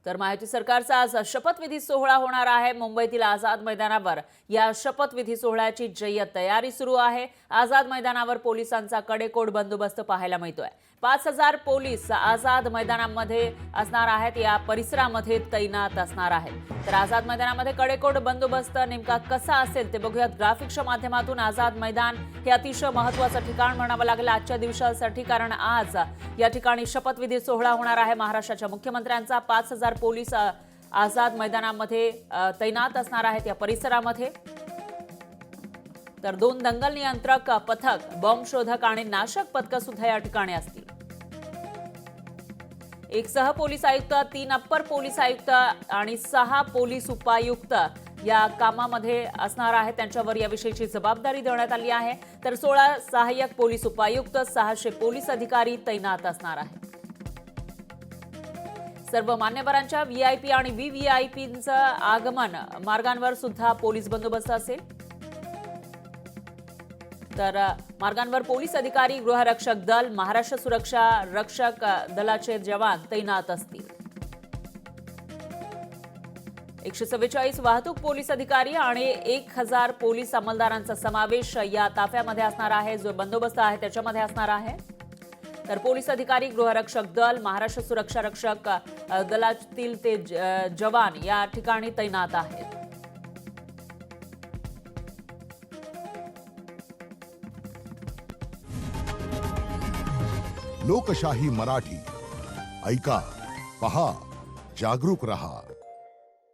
तर महायुती सरकारचा आज शपथविधी सोहळा होणार आहे। मुंबईतील आझाद मैदानावर या शपथविधी सोहळ्याची जय्यत तयारी सुरू आहे। आझाद मैदानावर पोलिसांचा कडेकोट बंदोबस्त पाहायला मिळतोय। 5000 पोलीस आझाद मैदानामध्ये असणार आहेत, या परिसरामध्ये तैनात असणार आहेत। तर आझाद मैदानामध्ये कडेकोट बंदोबस्त नेमका कसा असेल ते बघूयात ग्राफिक्सच्या माध्यमातून। आझाद मैदान हे अतिशय महत्त्वाचं ठिकाण म्हणावं लागेल आजच्या दिवसासाठी, कारण आज या ठिकाणी शपथविधी सोहळा होणार आहे। महाराष्ट्राच्या मुख्यमंत्र्यांचा 5000 पोलीस आझाद मैदानामध्ये तैनात असणार आहेत या परिसरामध्ये। तर 2 दंगल नियंत्रक पथक, बॉम्ब शोधक आणि नाशक पथक सुद्धा या ठिकाणी असतील। 1 सह पोलीस आयुक्त, 3 अप्पर पोलीस आयुक्त आणि 6 पोलीस उपायुक्त या कामामध्ये असणार आहे। त्यांच्यावर याविषयीची जबाबदारी देण्यात आली आहे। तर 16 सहाय्यक पोलीस उपायुक्त, 600 पोलीस अधिकारी तैनात असणार आहेत। सर्व मान्यवरांच्या व्हीआयपी आणि व्हीव्हीआयपींचं आगमन मार्गांवर सुद्धा पोलीस बंदोबस्त असेल। तर मार्गांवर पोलीस अधिकारी, गृहरक्षक दल, महाराष्ट्र सुरक्षा रक्षक दलाचे जवान तैनात असतील। 144 वाहतूक पोलीस अधिकारी आणि 1000 पोलीस अंमलदारांचा समावेश या ताफ्यामध्ये असणार आहे। जो बंदोबस्त आहे त्याच्यामध्ये असणार आहे। तर पोलीस अधिकारी, गृहरक्षक दल, महाराष्ट्र सुरक्षा रक्षक दलातील ते जवान या ठिकाणी तैनात आहेत। लोकशाही मराठी ऐका, पहा, जागरूक रहा।